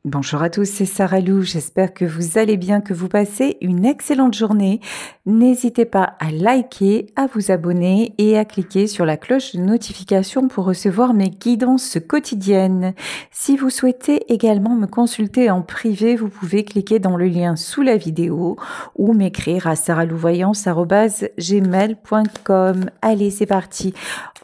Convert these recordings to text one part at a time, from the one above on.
Bonjour à tous, c'est Sarah Lou. J'espère que vous allez bien, que vous passez une excellente journée. N'hésitez pas à liker, à vous abonner et à cliquer sur la cloche de notification pour recevoir mes guidances quotidiennes. Si vous souhaitez également me consulter en privé, vous pouvez cliquer dans le lien sous la vidéo ou m'écrire à sarahlouvoyance@gmail.com. Allez, c'est parti.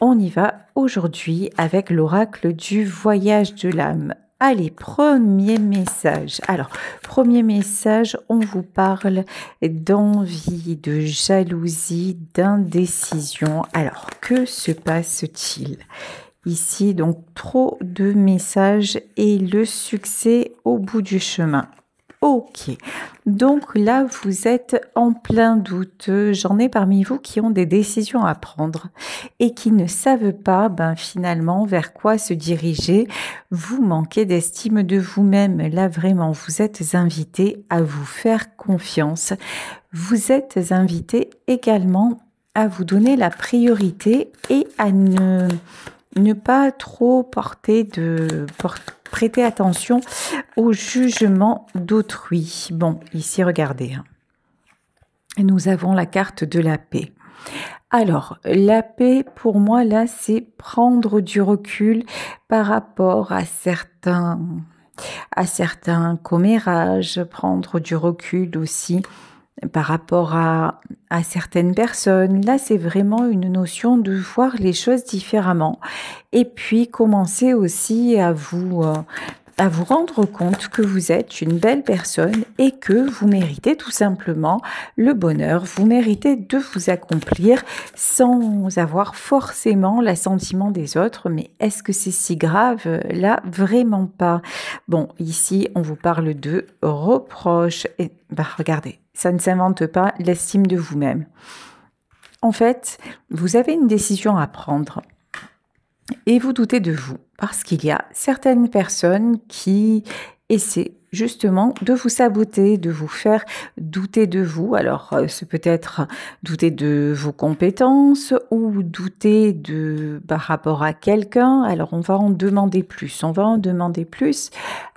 On y va aujourd'hui avec l'oracle du voyage de l'âme. Allez, premier message. Alors, premier message, on vous parle d'envie, de jalousie, d'indécision. Alors, que se passe-t-il? Ici, donc, trop de messages et le succès au bout du chemin. Ok, donc là, vous êtes en plein doute. J'en ai parmi vous qui ont des décisions à prendre et qui ne savent pas, finalement, vers quoi se diriger. Vous manquez d'estime de vous-même. Là, vraiment, vous êtes invité à vous faire confiance. Vous êtes invité également à vous donner la priorité et à ne pas trop prêter attention au jugement d'autrui. Bon, ici, regardez. Nous avons la carte de la paix. Alors, la paix, pour moi, là, c'est prendre du recul par rapport à certains commérages, prendre du recul aussi par rapport à certaines personnes. Là, c'est vraiment une notion de voir les choses différemment. Et puis, commencer aussi à vous rendre compte que vous êtes une belle personne et que vous méritez tout simplement le bonheur. Vous méritez de vous accomplir sans avoir forcément l'assentiment des autres. Mais est-ce que c'est si grave? Là, vraiment pas. Bon, ici, on vous parle de reproches. Et regardez, ça ne s'invente pas, l'estime de vous-même. En fait, vous avez une décision à prendre. Et vous doutez de vous, parce qu'il y a certaines personnes qui essaient justement de vous saboter, de vous faire douter de vous. Alors, c'est peut-être douter de vos compétences ou douter par rapport à quelqu'un. Alors, on va en demander plus. On va en demander plus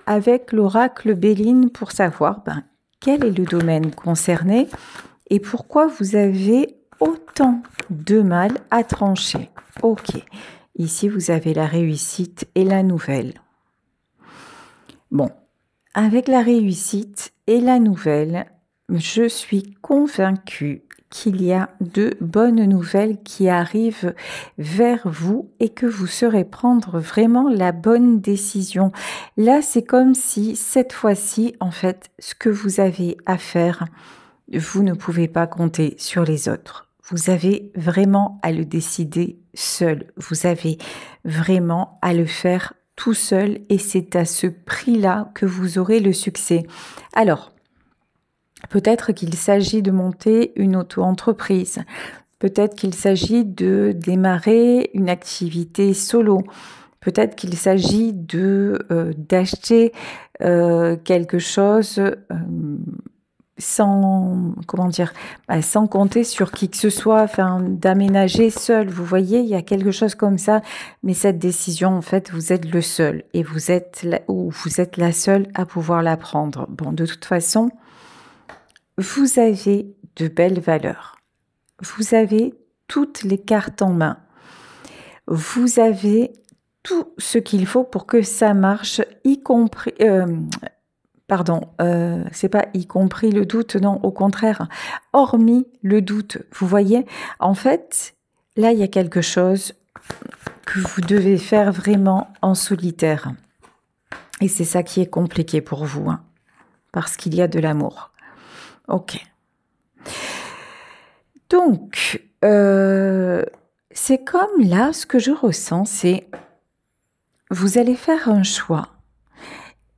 avec l'oracle Béline pour savoir quel est le domaine concerné et pourquoi vous avez autant de mal à trancher. Ok. Ici, vous avez la réussite et la nouvelle. Bon, avec la réussite et la nouvelle, je suis convaincue qu'il y a de bonnes nouvelles qui arrivent vers vous et que vous saurez prendre vraiment la bonne décision. Là, c'est comme si cette fois-ci, en fait, ce que vous avez à faire, vous ne pouvez pas compter sur les autres. Vous avez vraiment à le décider seul. Vous avez vraiment à le faire tout seul et c'est à ce prix-là que vous aurez le succès. Alors, peut-être qu'il s'agit de monter une auto-entreprise. Peut-être qu'il s'agit de démarrer une activité solo. Peut-être qu'il s'agit d'acheter quelque chose sans, comment dire, sans compter sur qui que ce soit, d'aménager seul. Vous voyez, il y a quelque chose comme ça, mais cette décision, en fait, vous êtes le seul et vous êtes la seule à pouvoir la prendre. Bon, de toute façon, vous avez de belles valeurs. Vous avez toutes les cartes en main. Vous avez tout ce qu'il faut pour que ça marche, y compris, c'est pas y compris le doute, non, au contraire, hormis le doute. Vous voyez, en fait, là, il y a quelque chose que vous devez faire vraiment en solitaire. Et c'est ça qui est compliqué pour vous, parce qu'il y a de l'amour. Ok. Donc, c'est comme là, ce que je ressens, c'est vous allez faire un choix.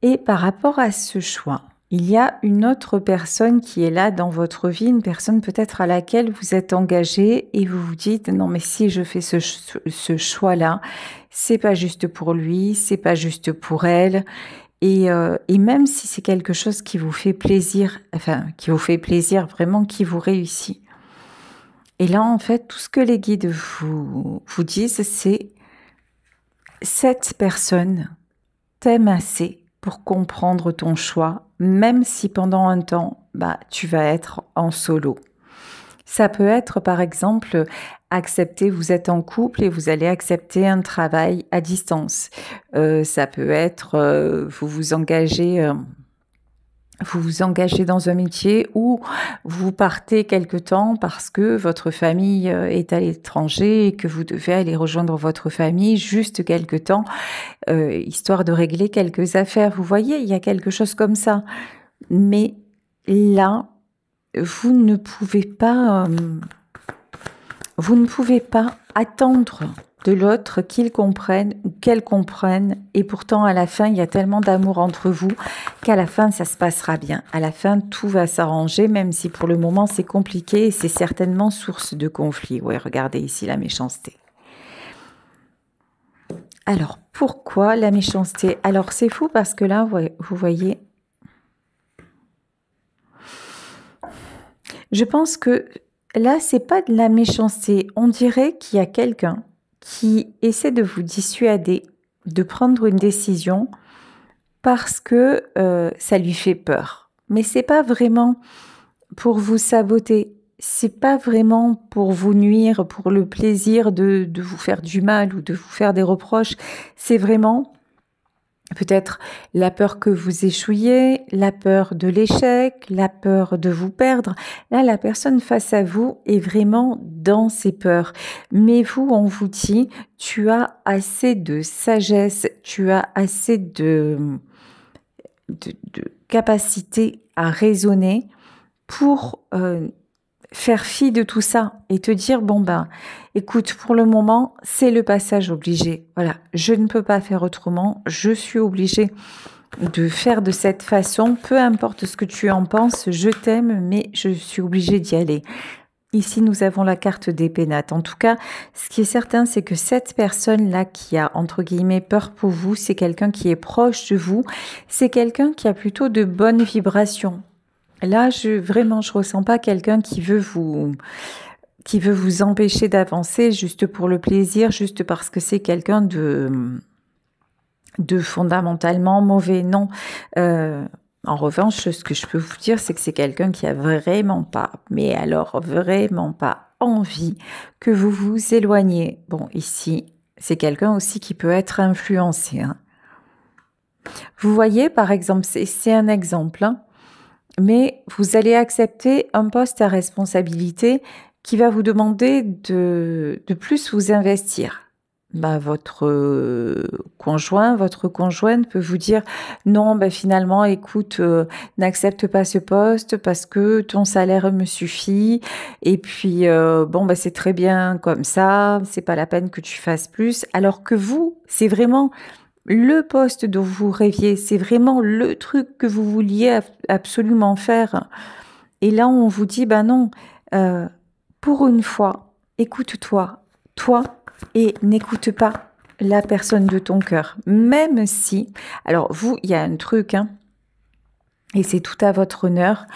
Et par rapport à ce choix, il y a une autre personne qui est là dans votre vie, une personne peut-être à laquelle vous êtes engagé et vous vous dites non mais si je fais ce choix-là, c'est pas juste pour lui, c'est pas juste pour elle. Et même si c'est quelque chose qui vous fait plaisir, qui vous fait plaisir vraiment, qui vous réussit. Et là en fait, tout ce que les guides vous disent, c'est cette personne t'aime assez pour comprendre ton choix, même si pendant un temps, tu vas être en solo. Ça peut être, par exemple, accepter, vous êtes en couple et vous allez accepter un travail à distance. Ça peut être, vous vous engagez dans un métier ou vous partez quelque temps parce que votre famille est à l'étranger et que vous devez aller rejoindre votre famille juste quelque temps, histoire de régler quelques affaires. Vous voyez, il y a quelque chose comme ça. Mais là, vous ne pouvez pas, vous ne pouvez pas attendre de l'autre qu'il comprenne ou qu'elle comprenne. Et pourtant, à la fin, il y a tellement d'amour entre vous qu'à la fin, ça se passera bien. À la fin, tout va s'arranger, même si pour le moment, c'est compliqué et c'est certainement source de conflit. Ouais, regardez ici la méchanceté. Alors, pourquoi la méchanceté? Alors, c'est fou parce que là, vous voyez, je pense que là, c'est pas de la méchanceté. On dirait qu'il y a quelqu'un qui essaie de vous dissuader de prendre une décision parce que ça lui fait peur. Mais c'est pas vraiment pour vous saboter. C'est pas vraiment pour vous nuire, pour le plaisir de vous faire du mal ou de vous faire des reproches. C'est vraiment peut-être la peur que vous échouiez, la peur de l'échec, la peur de vous perdre. Là, la personne face à vous est vraiment dans ses peurs. Mais vous, on vous dit, tu as assez de sagesse, tu as assez de capacité à raisonner pour faire fi de tout ça et te dire, écoute, pour le moment, c'est le passage obligé. Voilà, je ne peux pas faire autrement, je suis obligée de faire de cette façon, peu importe ce que tu en penses, je t'aime, mais je suis obligée d'y aller. Ici, nous avons la carte des pénates. En tout cas, ce qui est certain, c'est que cette personne-là qui a, entre guillemets, peur pour vous, c'est quelqu'un qui est proche de vous, c'est quelqu'un qui a plutôt de bonnes vibrations. Là, je ressens pas quelqu'un qui veut vous empêcher d'avancer juste pour le plaisir, juste parce que c'est quelqu'un de fondamentalement mauvais. Non. En revanche, ce que je peux vous dire, c'est que c'est quelqu'un qui a vraiment pas, mais alors vraiment pas envie que vous vous éloigniez. Bon, ici, c'est quelqu'un aussi qui peut être influencé, hein. Vous voyez, par exemple, c'est un exemple, hein, mais vous allez accepter un poste à responsabilité qui va vous demander de plus vous investir. Votre conjoint, votre conjointe peut vous dire non, finalement, écoute, n'accepte pas ce poste parce que ton salaire me suffit. Et puis, c'est très bien comme ça, c'est pas la peine que tu fasses plus. Alors que vous, c'est vraiment le poste dont vous rêviez, c'est vraiment le truc que vous vouliez absolument faire. Et là, on vous dit, non, pour une fois, écoute-toi, toi, et n'écoute pas la personne de ton cœur. Même si, alors vous, il y a un truc, hein, et c'est tout à votre honneur,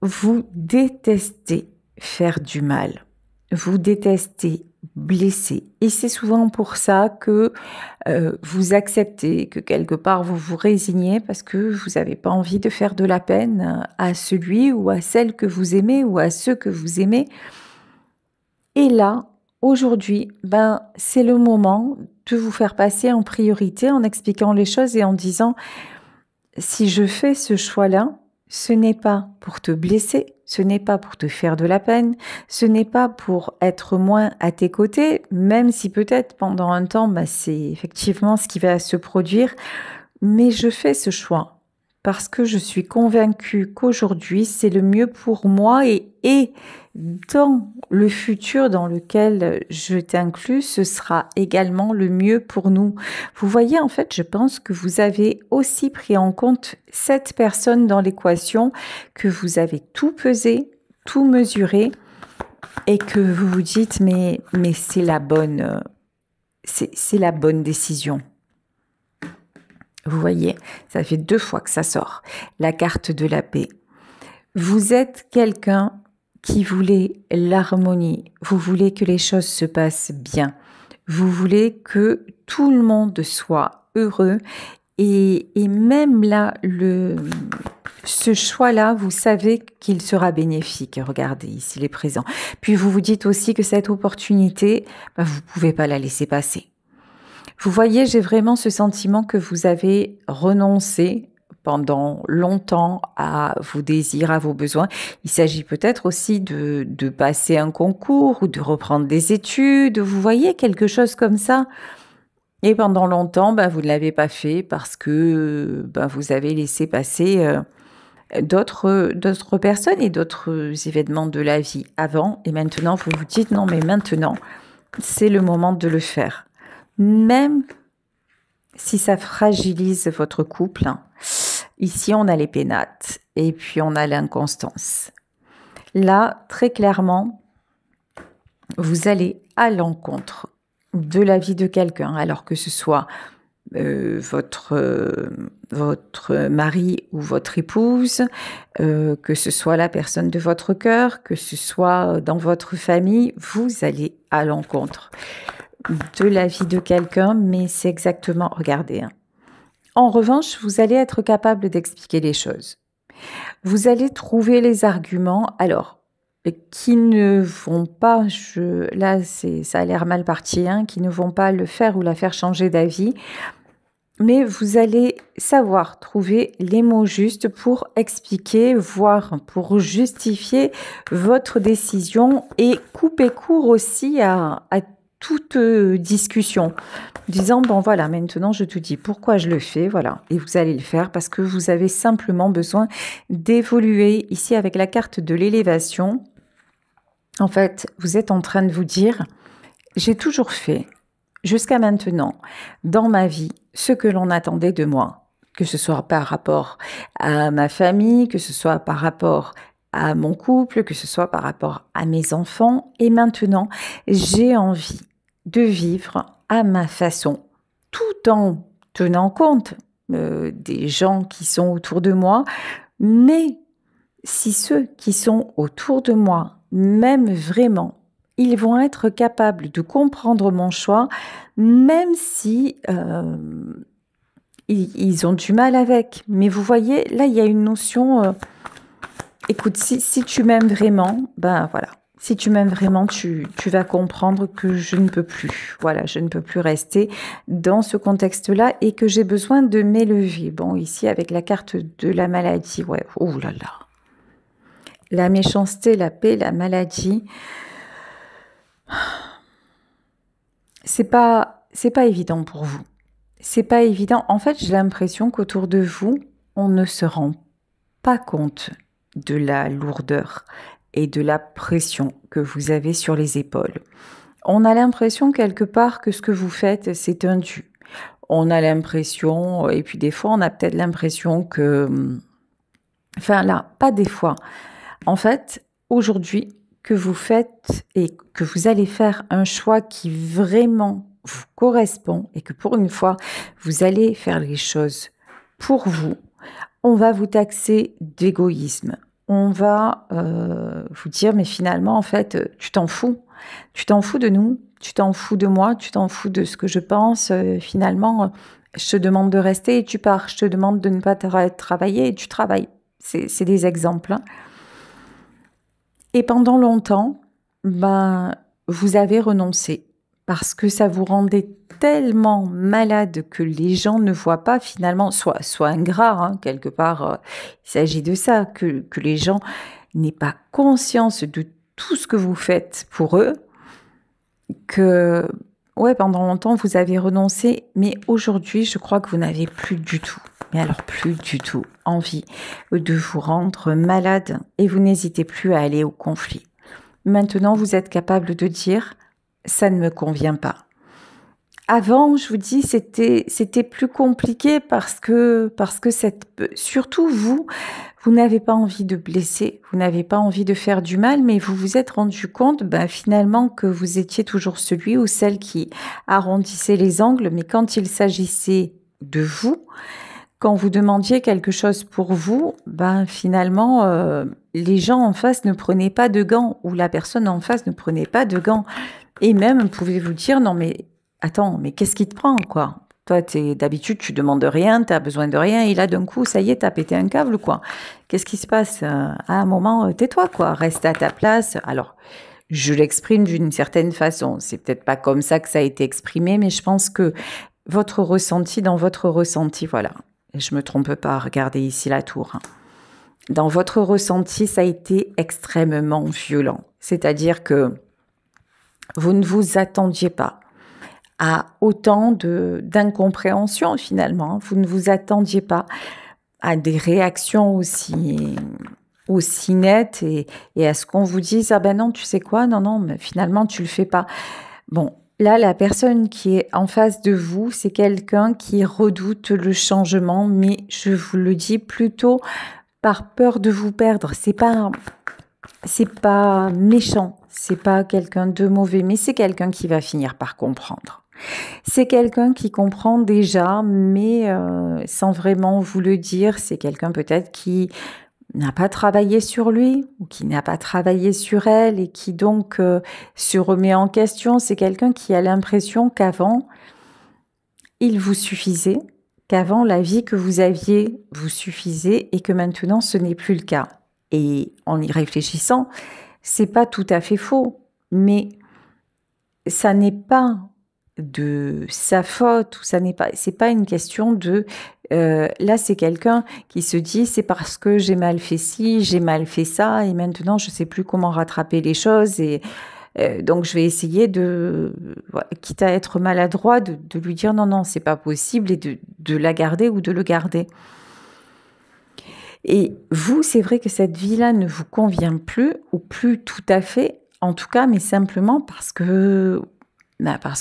vous détestez faire du mal. Vous détestez blesser. Et c'est souvent pour ça que vous acceptez, que quelque part vous vous résignez parce que vous n'avez pas envie de faire de la peine à celui ou à celle que vous aimez ou à ceux que vous aimez. Et là, aujourd'hui, c'est le moment de vous faire passer en priorité en expliquant les choses et en disant si je fais ce choix-là, ce n'est pas pour te blesser, ce n'est pas pour te faire de la peine, ce n'est pas pour être moins à tes côtés, même si peut-être pendant un temps, c'est effectivement ce qui va se produire, mais je fais ce choix parce que je suis convaincue qu'aujourd'hui, c'est le mieux pour moi et dans le futur dans lequel je t'inclus, ce sera également le mieux pour nous. Vous voyez, en fait, je pense que vous avez aussi pris en compte cette personne dans l'équation, que vous avez tout pesé, tout mesuré et que vous vous dites mais c'est la bonne décision. Vous voyez, ça fait 2 fois que ça sort. La carte de la paix. Vous êtes quelqu'un qui voulait l'harmonie. Vous voulez que les choses se passent bien. Vous voulez que tout le monde soit heureux et même là, ce choix-là, vous savez qu'il sera bénéfique. Regardez, ici, il est présent. Puis vous vous dites aussi que cette opportunité, vous pouvez pas la laisser passer. Vous voyez, j'ai vraiment ce sentiment que vous avez renoncé pendant longtemps à vos désirs, à vos besoins. Il s'agit peut-être aussi de passer un concours ou de reprendre des études. Vous voyez, quelque chose comme ça. Et pendant longtemps, vous ne l'avez pas fait parce que vous avez laissé passer d'autres personnes et d'autres événements de la vie avant. Et maintenant, vous vous dites, non, mais maintenant, c'est le moment de le faire. Même si ça fragilise votre couple, ici on a les pénates et puis on a l'inconstance. Là, très clairement, vous allez à l'encontre de la vie de quelqu'un, alors que ce soit votre mari ou votre épouse, que ce soit la personne de votre cœur, que ce soit dans votre famille, vous allez à l'encontre de la vie de quelqu'un, mais c'est exactement, regardez. En revanche, vous allez être capable d'expliquer les choses. Vous allez trouver les arguments, alors, qui ne vont pas, ça a l'air mal parti, qui ne vont pas le faire ou la faire changer d'avis, mais vous allez savoir trouver les mots justes pour expliquer, voire pour justifier votre décision et couper court aussi à toute discussion, disant bon voilà, maintenant je te dis pourquoi je le fais, voilà, et vous allez le faire parce que vous avez simplement besoin d'évoluer. Ici avec la carte de l'élévation, en fait, vous êtes en train de vous dire j'ai toujours fait jusqu'à maintenant dans ma vie ce que l'on attendait de moi, que ce soit par rapport à ma famille, que ce soit par rapport à mon couple, que ce soit par rapport à mes enfants, et maintenant j'ai envie de vivre à ma façon, tout en tenant compte des gens qui sont autour de moi, mais si ceux qui sont autour de moi m'aiment vraiment, ils vont être capables de comprendre mon choix, même si ils ont du mal avec. Mais vous voyez, là, il y a une notion, écoute, si tu m'aimes vraiment, voilà. Si tu m'aimes vraiment, tu vas comprendre que je ne peux plus. Voilà, je ne peux plus rester dans ce contexte-là et que j'ai besoin de m'élever. Bon, ici, avec la carte de la maladie, ouais, oh là là. La méchanceté, la paix, la maladie. C'est pas évident pour vous. C'est pas évident. En fait, j'ai l'impression qu'autour de vous, on ne se rend pas compte de la lourdeur et de la pression que vous avez sur les épaules. On a l'impression quelque part que ce que vous faites, c'est un dû. On a l'impression, et puis des fois, on a peut-être l'impression que... Enfin là, pas des fois. En fait, aujourd'hui, que vous faites et que vous allez faire un choix qui vraiment vous correspond et que pour une fois, vous allez faire les choses pour vous, on va vous taxer d'égoïsme. On va vous dire, mais finalement, en fait, tu t'en fous. Tu t'en fous de nous, tu t'en fous de moi, tu t'en fous de ce que je pense. Finalement, je te demande de rester et tu pars. Je te demande de ne pas travailler et tu travailles. C'est des exemples. Et pendant longtemps, vous avez renoncé parce que ça vous rendait tellement malade que les gens ne voient pas finalement, soit ingrat, quelque part, il s'agit de ça, que les gens n'aient pas conscience de tout ce que vous faites pour eux, que pendant longtemps vous avez renoncé, mais aujourd'hui je crois que vous n'avez plus du tout, mais alors plus du tout envie de vous rendre malade et vous n'hésitez plus à aller au conflit. Maintenant vous êtes capable de dire ça ne me convient pas. Avant, je vous dis, c'était plus compliqué parce que surtout vous n'avez pas envie de blesser, vous n'avez pas envie de faire du mal, mais vous vous êtes rendu compte, finalement, que vous étiez toujours celui ou celle qui arrondissait les angles, mais quand il s'agissait de vous, quand vous demandiez quelque chose pour vous, finalement, les gens en face ne prenaient pas de gants, ou la personne en face ne prenait pas de gants. Et même, pouvez-vous dire, non mais, attends, mais qu'est-ce qui te prend, quoi? Toi, d'habitude, tu demandes rien, tu as besoin de rien, et là, d'un coup, ça y est, tu as pété un câble, quoi. Qu'est-ce qui se passe? À un moment, tais-toi, quoi. Reste à ta place. Alors, je l'exprime d'une certaine façon. C'est peut-être pas comme ça que ça a été exprimé, mais je pense que dans votre ressenti, voilà. Et je me trompe pas, regardez ici la tour, hein. Dans votre ressenti, ça a été extrêmement violent. C'est-à-dire que vous ne vous attendiez pas à autant d'incompréhension finalement. Vous ne vous attendiez pas à des réactions aussi nettes et à ce qu'on vous dise ah ben non, tu sais quoi, non, non, mais finalement tu le fais pas. Bon, là, la personne qui est en face de vous, c'est quelqu'un qui redoute le changement, mais je vous le dis plutôt par peur de vous perdre. C'est pas méchant, c'est pas quelqu'un de mauvais, mais c'est quelqu'un qui va finir par comprendre. C'est quelqu'un qui comprend déjà, mais sans vraiment vous le dire. C'est quelqu'un peut-être qui n'a pas travaillé sur lui ou qui n'a pas travaillé sur elle et qui donc se remet en question. C'est quelqu'un qui a l'impression qu'avant, il vous suffisait, qu'avant la vie que vous aviez vous suffisait et que maintenant ce n'est plus le cas. Et en y réfléchissant, c'est pas tout à fait faux, mais ça n'est pas de sa faute ou c'est pas une question de là c'est quelqu'un qui se dit c'est parce que j'ai mal fait ci, j'ai mal fait ça et maintenant je sais plus comment rattraper les choses et donc je vais essayer quitte à être maladroit de lui dire non non c'est pas possible et de la garder ou de le garder. Et vous, c'est vrai que cette vie-là ne vous convient plus, ou plus tout à fait, en tout cas, mais simplement parce que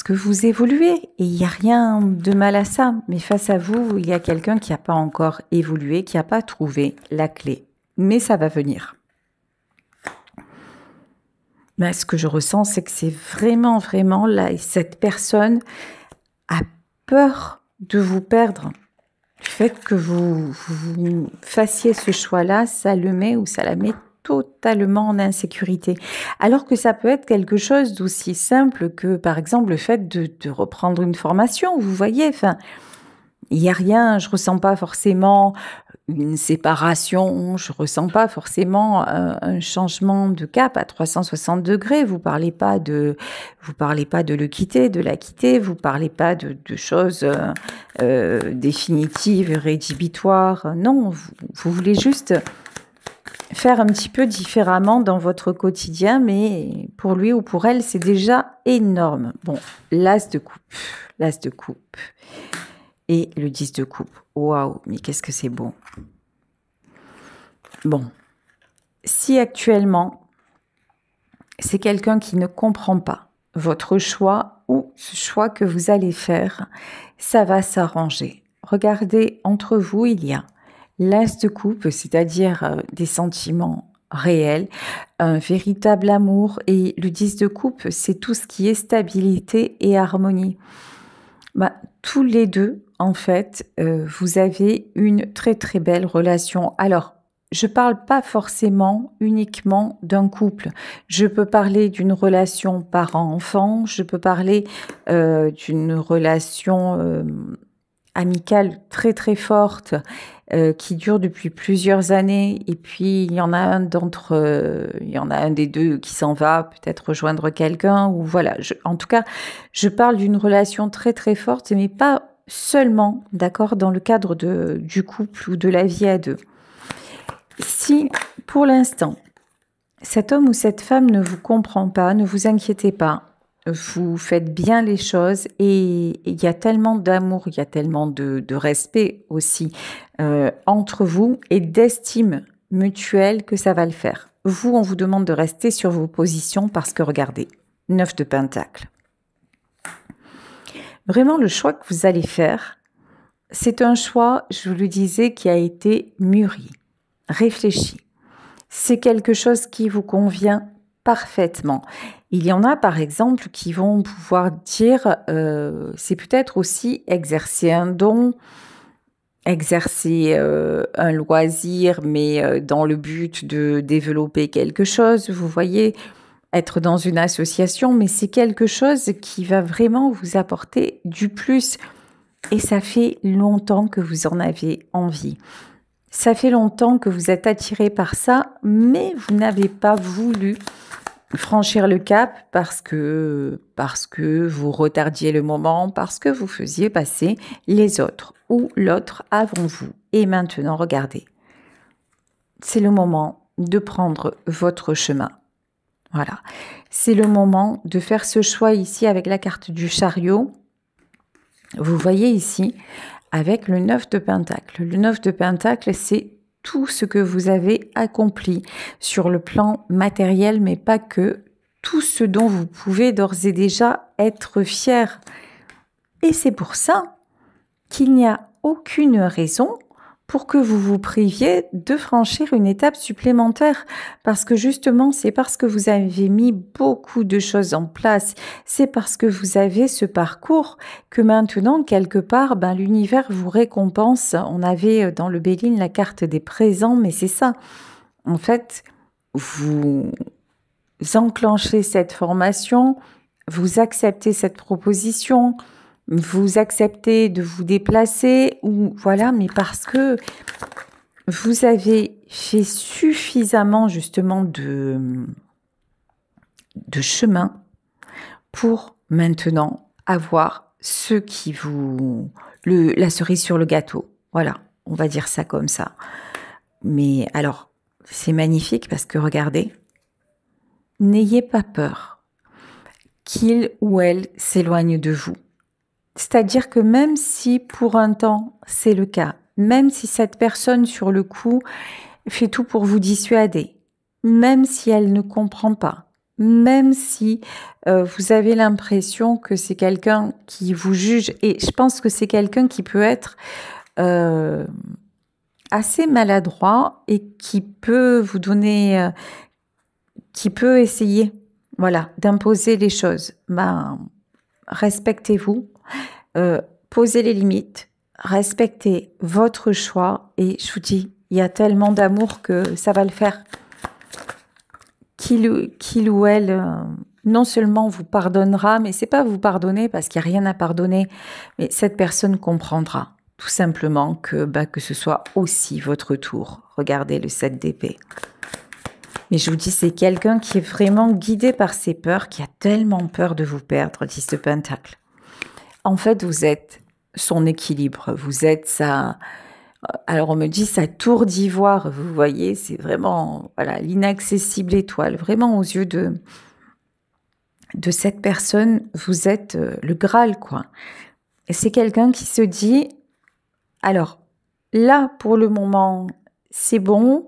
vous évoluez. Et il n'y a rien de mal à ça. Mais face à vous, il y a quelqu'un qui n'a pas encore évolué, qui n'a pas trouvé la clé. Mais ça va venir. Mais ce que je ressens, c'est que c'est vraiment, vraiment là, cette personne a peur de vous perdre. Le fait que vous fassiez ce choix-là, ça le met ou ça la met totalement en insécurité. Alors que ça peut être quelque chose d'aussi simple que, par exemple, le fait de reprendre une formation. Vous voyez, enfin, il n'y a rien, je ressens pas forcément une séparation, je ressens pas forcément un changement de cap à 360 degrés. Vous parlez pas de le quitter, de la quitter. Vous parlez pas de choses définitives, rédhibitoires. Non, vous voulez juste faire un petit peu différemment dans votre quotidien, mais pour lui ou pour elle, c'est déjà énorme. Bon, l'as de coupe. Et le 10 de coupe. Waouh, mais qu'est-ce que c'est beau. Bon, si actuellement, c'est quelqu'un qui ne comprend pas votre choix ou ce choix que vous allez faire, ça va s'arranger. Regardez, entre vous, il y a l'as de coupe, c'est-à-dire des sentiments réels, un véritable amour, et le 10 de coupe, c'est tout ce qui est stabilité et harmonie. Tous les deux, en fait, vous avez une très très belle relation. Alors, je parle pas forcément uniquement d'un couple. Je peux parler d'une relation parent-enfant, je peux parler d'une relation amicale très très forte qui dure depuis plusieurs années. Et puis il y en a un des deux qui s'en va peut-être rejoindre quelqu'un ou voilà. En tout cas, je parle d'une relation très très forte, mais pas seulement, d'accord, dans le cadre du couple ou de la vie à deux. Si pour l'instant cet homme ou cette femme ne vous comprend pas, ne vous inquiétez pas. Vous faites bien les choses et il y a tellement d'amour, il y a tellement de respect aussi entre vous et d'estime mutuelle que ça va le faire. Vous, on vous demande de rester sur vos positions parce que regardez, 9 de Pentacle. Vraiment, le choix que vous allez faire, c'est un choix, je vous le disais, qui a été mûri, réfléchi. C'est quelque chose qui vous convient parfaitement. Il y en a, par exemple, qui vont pouvoir dire, c'est peut-être aussi exercer un don, exercer un loisir, mais dans le but de développer quelque chose. Vous voyez, être dans une association, mais c'est quelque chose qui va vraiment vous apporter du plus. et ça fait longtemps que vous en avez envie. Ça fait longtemps que vous êtes attiré par ça, mais vous n'avez pas voulu franchir le cap parce que vous retardiez le moment, parce que vous faisiez passer les autres ou l'autre avant vous. Et maintenant, regardez, c'est le moment de prendre votre chemin. Voilà, c'est le moment de faire ce choix ici avec la carte du chariot. Vous voyez ici, avec le 9 de Pentacle. Le 9 de Pentacle, c'est tout ce que vous avez accompli sur le plan matériel, mais pas que, tout ce dont vous pouvez d'ores et déjà être fier. Et c'est pour ça qu'il n'y a aucune raison pour que vous vous priviez de franchir une étape supplémentaire. Parce que justement, c'est parce que vous avez mis beaucoup de choses en place, c'est parce que vous avez ce parcours que maintenant, quelque part, l'univers vous récompense. On avait dans le Béline la carte des présents, mais c'est ça. En fait, vous enclenchez cette formation, vous acceptez cette proposition, vous acceptez de vous déplacer, ou voilà, mais parce que vous avez fait suffisamment justement de chemin pour maintenant avoir ce qui la cerise sur le gâteau. Voilà, on va dire ça comme ça. Mais alors, c'est magnifique parce que regardez, n'ayez pas peur qu'il ou elle s'éloigne de vous. C'est-à-dire que même si pour un temps c'est le cas, même si cette personne sur le coup fait tout pour vous dissuader, même si elle ne comprend pas, même si vous avez l'impression que c'est quelqu'un qui vous juge, et je pense que c'est quelqu'un qui peut être assez maladroit et qui peut vous donner, qui peut essayer, voilà, d'imposer les choses. Respectez-vous. Posez les limites, respectez votre choix et je vous dis, il y a tellement d'amour que ça va le faire. Qu'il ou elle, non seulement vous pardonnera, mais c'est pas vous pardonner parce qu'il n'y a rien à pardonner, mais cette personne comprendra tout simplement que ce soit aussi votre tour. Regardez le 7 d'épée. Mais je vous dis, c'est quelqu'un qui est vraiment guidé par ses peurs, qui a tellement peur de vous perdre, 10 de Pentacle. En fait, vous êtes son équilibre, vous êtes alors on me dit sa tour d'ivoire, vous voyez, c'est vraiment l'inaccessible étoile, vraiment aux yeux de cette personne, vous êtes le Graal, quoi. Et c'est quelqu'un qui se dit, alors là, pour le moment, c'est bon,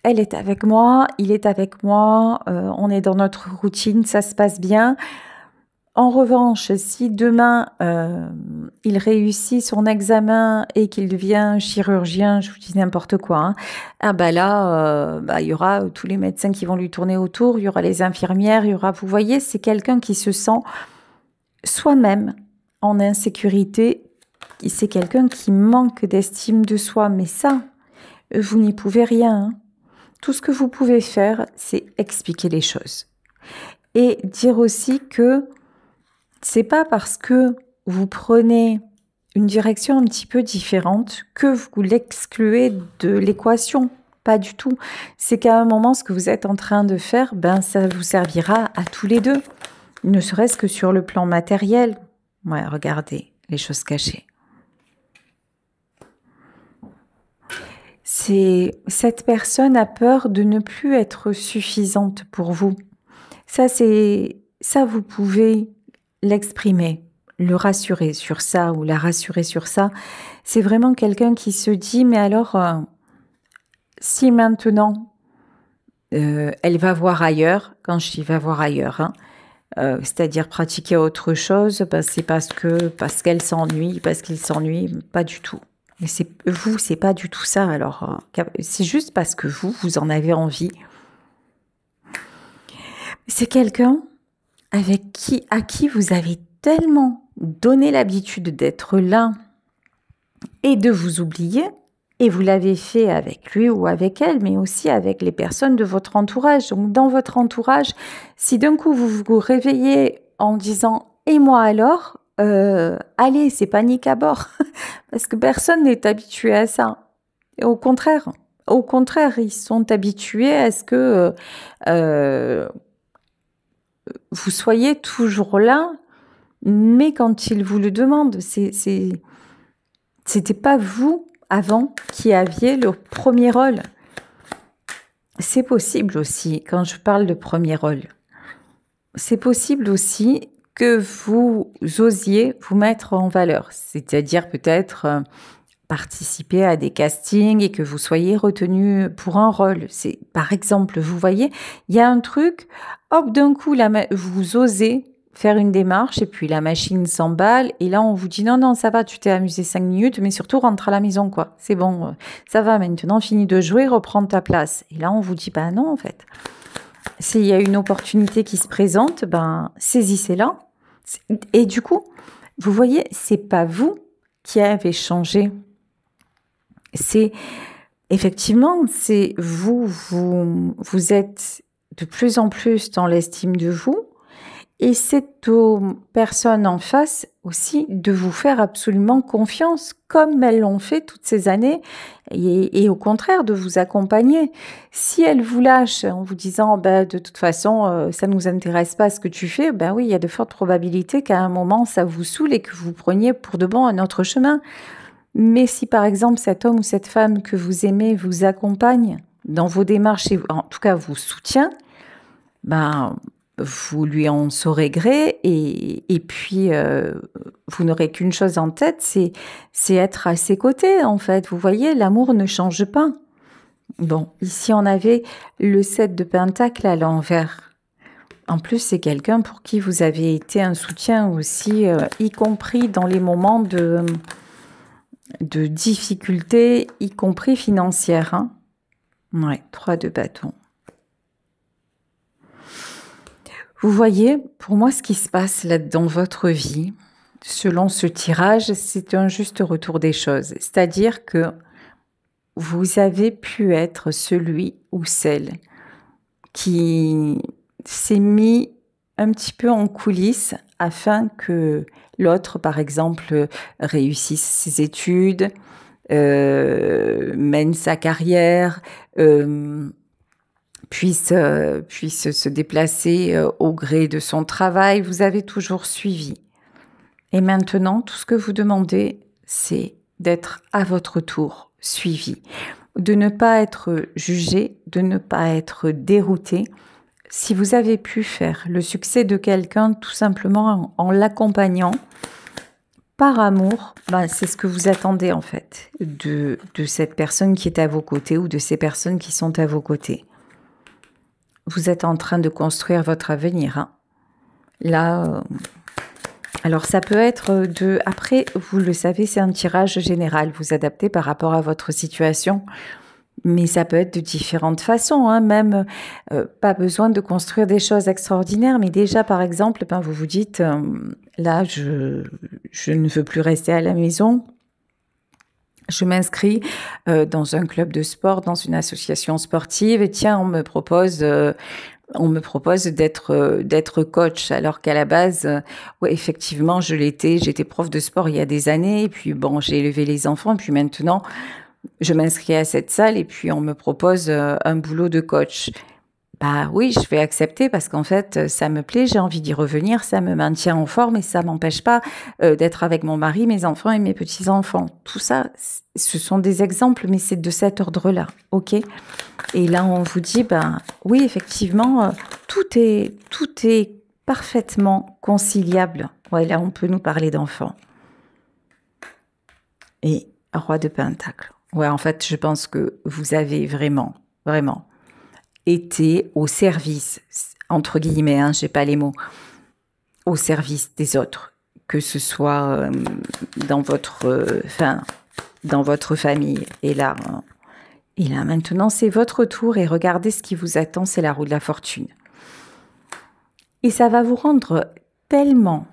elle est avec moi, il est avec moi, on est dans notre routine, ça se passe bien. En revanche, si demain, il réussit son examen et qu'il devient chirurgien, je vous dis n'importe quoi, il y aura tous les médecins qui vont lui tourner autour, il y aura les infirmières, vous voyez, c'est quelqu'un qui se sent soi-même en insécurité, c'est quelqu'un qui manque d'estime de soi, mais ça, vous n'y pouvez rien. Tout ce que vous pouvez faire, c'est expliquer les choses. Et dire aussi que c'est pas parce que vous prenez une direction un petit peu différente que vous l'excluez de l'équation. Pas du tout. C'est qu'à un moment, ce que vous êtes en train de faire, ça vous servira à tous les deux. Ne serait-ce que sur le plan matériel. Ouais, regardez les choses cachées. Cette personne a peur de ne plus être suffisante pour vous. Ça, vous pouvez l'exprimer, le rassurer sur ça ou la rassurer sur ça. C'est vraiment quelqu'un qui se dit, mais alors, si maintenant, elle va voir ailleurs, quand je dis va voir ailleurs, c'est-à-dire pratiquer autre chose, c'est parce qu'elle s'ennuie, parce qu'il s'ennuie, pas du tout. Mais c'est pas du tout ça. Alors, c'est juste parce que vous en avez envie. C'est quelqu'un à qui vous avez tellement donné l'habitude d'être là et de vous oublier, et vous l'avez fait avec lui ou avec elle, mais aussi avec les personnes de votre entourage. Donc, dans votre entourage, si d'un coup vous vous réveillez en disant « et moi alors ?» allez, c'est panique à bord, parce que personne n'est habitué à ça. Et au contraire, ils sont habitués à ce que vous soyez toujours là, mais quand ils vous le demandent, c'était pas vous avant qui aviez le premier rôle. C'est possible aussi, quand je parle de premier rôle, c'est possible aussi que vous osiez vous mettre en valeur, c'est-à-dire peut-être participer à des castings et que vous soyez retenu pour un rôle. C'est, par exemple, vous voyez, il y a un truc, hop, d'un coup, vous osez faire une démarche et puis la machine s'emballe et là on vous dit non, non, ça va, tu t'es amusé 5 minutes, mais surtout rentre à la maison, quoi. C'est bon, ça va maintenant, fini de jouer, reprends ta place. Et là on vous dit, bah non, en fait. S'il y a une opportunité qui se présente, ben saisissez-la. Et du coup, vous voyez, c'est pas vous qui avez changé. C'est effectivement, c'est vous êtes de plus en plus dans l'estime de vous et c'est aux personnes en face aussi de vous faire absolument confiance comme elles l'ont fait toutes ces années et au contraire de vous accompagner. Si elles vous lâchent en vous disant bah, de toute façon ça ne nous intéresse pas ce que tu fais, ben oui, il y a de fortes probabilités qu'à un moment ça vous saoule et que vous preniez pour de bon un autre chemin. Mais si par exemple cet homme ou cette femme que vous aimez vous accompagne dans vos démarches et en tout cas vous soutient, ben vous lui en saurez gré et puis vous n'aurez qu'une chose en tête, c'est être à ses côtés en fait. Vous voyez, l'amour ne change pas. Bon, ici on avait le 7 de Pentacle à l'envers. En plus, c'est quelqu'un pour qui vous avez été un soutien aussi, y compris dans les moments de difficultés, y compris financières. Hein. Ouais, 3 de bâton. Vous voyez, pour moi, ce qui se passe là dans votre vie, selon ce tirage, c'est un juste retour des choses. C'est-à-dire que vous avez pu être celui ou celle qui s'est mis un petit peu en coulisses afin que l'autre, par exemple, réussisse ses études, mène sa carrière, puisse se déplacer au gré de son travail. Vous avez toujours suivi. Et maintenant, tout ce que vous demandez, c'est d'être à votre tour suivi, de ne pas être jugé, de ne pas être dérouté. Si vous avez pu faire le succès de quelqu'un tout simplement en l'accompagnant, par amour, ben c'est ce que vous attendez en fait de cette personne qui est à vos côtés ou de ces personnes qui sont à vos côtés. Vous êtes en train de construire votre avenir. Hein. Là, alors ça peut être de... Après, vous le savez, c'est un tirage général. Vous adaptez par rapport à votre situation. Mais ça peut être de différentes façons. Hein. Même pas besoin de construire des choses extraordinaires. Mais déjà, par exemple, ben, vous vous dites, là, je ne veux plus rester à la maison. Je m'inscris dans un club de sport, dans une association sportive, et tiens, on me propose d'être coach, alors qu'à la base, ouais, effectivement, j'étais prof de sport il y a des années, et puis bon, j'ai élevé les enfants, et puis maintenant, je m'inscris à cette salle, et puis on me propose un boulot de coach. Bah oui, je vais accepter parce qu'en fait, ça me plaît, j'ai envie d'y revenir, ça me maintient en forme et ça m'empêche pas d'être avec mon mari, mes enfants et mes petits-enfants. Tout ça, ce sont des exemples, mais c'est de cet ordre-là, ok? Et là, on vous dit, ben oui, effectivement, tout est parfaitement conciliable. Ouais, là, on peut nous parler d'enfants. Et roi de Pentacle. Ouais, en fait, je pense que vous avez vraiment été au service, entre guillemets, hein, j'ai pas les mots, au service des autres, que ce soit dans votre famille. Et là, maintenant, c'est votre tour et regardez ce qui vous attend, c'est la roue de la fortune. Et ça va vous rendre tellement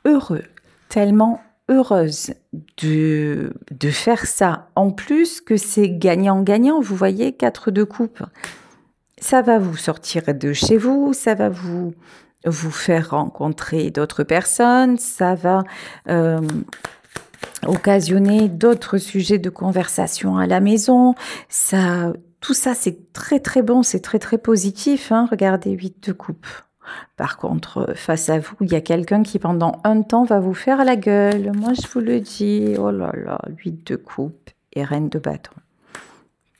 heureux, tellement heureuse de faire ça. En plus que c'est gagnant-gagnant, vous voyez, 4 de coupe. Ça va vous sortir de chez vous, ça va vous vous faire rencontrer d'autres personnes, ça va occasionner d'autres sujets de conversation à la maison. Ça, tout ça, c'est très très bon, c'est très très positif. Hein. Regardez, 8 de coupe. Par contre, face à vous, il y a quelqu'un qui pendant un temps va vous faire la gueule. Moi, je vous le dis, oh là là, 8 de coupe et reine de bâton.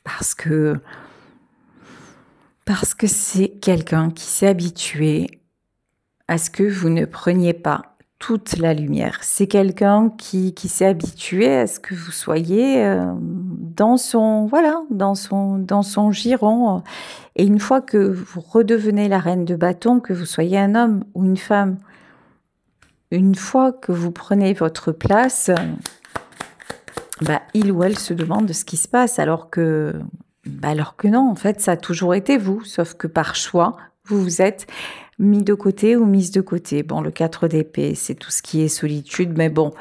Parce que c'est quelqu'un qui s'est habitué à ce que vous ne preniez pas toute la lumière. C'est quelqu'un qui s'est habitué à ce que vous soyez dans son giron. Et une fois que vous redevenez la reine de bâton, que vous soyez un homme ou une femme, une fois que vous prenez votre place, il ou elle se demande ce qui se passe, alors que non, en fait, ça a toujours été vous, sauf que par choix, vous vous êtes mis de côté ou mise de côté. Bon, le 4 d'épée, c'est tout ce qui est solitude, mais bon,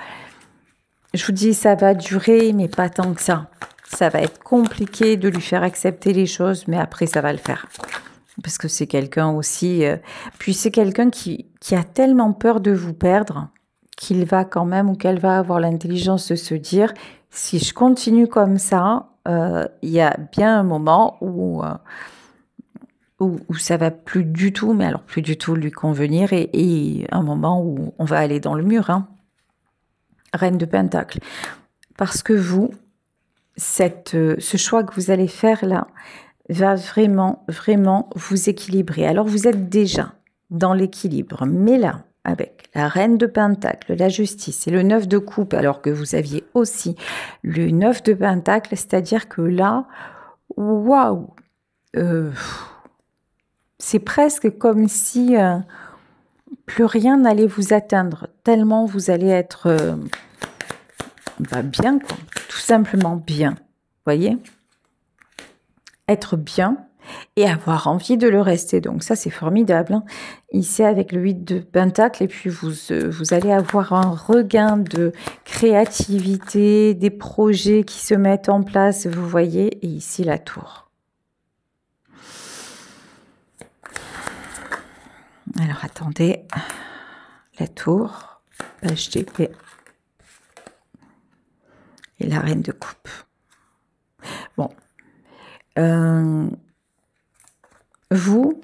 je vous dis, ça va durer, mais pas tant que ça. Ça va être compliqué de lui faire accepter les choses, mais après, ça va le faire. Parce que c'est quelqu'un aussi... puis c'est quelqu'un qui a tellement peur de vous perdre qu'il va quand même, ou qu'elle va avoir l'intelligence de se dire, si je continue comme ça, il y a bien un moment où ça va plus du tout, mais alors plus du tout lui convenir, et un moment où on va aller dans le mur. Hein. Reine de Pentacle. Parce que vous, ce choix que vous allez faire là, va vraiment, vraiment vous équilibrer. Alors vous êtes déjà dans l'équilibre, mais là, avec la reine de Pentacle, la justice et le 9 de coupe, alors que vous aviez aussi le 9 de Pentacle, c'est-à-dire que là, waouh, c'est presque comme si plus rien n'allait vous atteindre, tellement vous allez être bien, quoi. Tout simplement bien, voyez, être bien et avoir envie de le rester. Donc ça, c'est formidable. Hein. Ici, avec le 8 de Pentacle, et puis vous allez avoir un regain de créativité, des projets qui se mettent en place, vous voyez, et ici, la tour. Alors, attendez. La tour, page d'épée. Et la reine de coupe. Bon. Vous,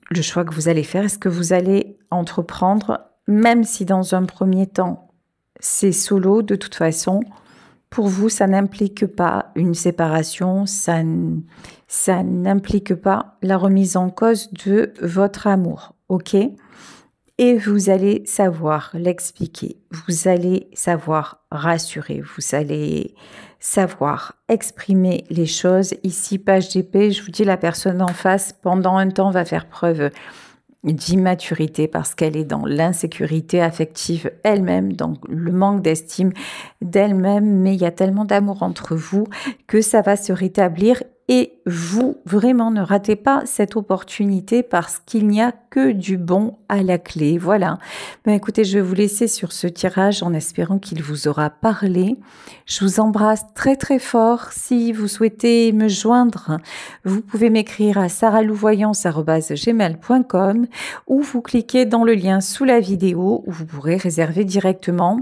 le choix que vous allez faire, est-ce que vous allez entreprendre, même si dans un premier temps, c'est solo, de toute façon, pour vous, ça n'implique pas une séparation, ça n'implique pas la remise en cause de votre amour, ok ? Et vous allez savoir l'expliquer, vous allez savoir rassurer, vous allez savoir exprimer les choses. Ici, page d'épée, je vous dis, la personne en face, pendant un temps, va faire preuve d'immaturité parce qu'elle est dans l'insécurité affective elle-même, dans le manque d'estime d'elle-même, mais il y a tellement d'amour entre vous que ça va se rétablir. Et vous, vraiment, ne ratez pas cette opportunité parce qu'il n'y a que du bon à la clé. Voilà. Écoutez, je vais vous laisser sur ce tirage en espérant qu'il vous aura parlé. Je vous embrasse très très fort. Si vous souhaitez me joindre, vous pouvez m'écrire à sarahlouvoyance@gmail.com ou vous cliquez dans le lien sous la vidéo où vous pourrez réserver directement.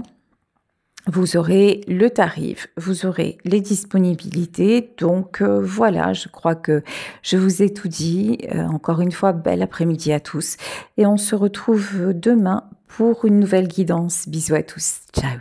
Vous aurez le tarif, vous aurez les disponibilités. Donc voilà, je crois que je vous ai tout dit. Encore une fois, bel après-midi à tous. Et on se retrouve demain pour une nouvelle guidance. Bisous à tous. Ciao.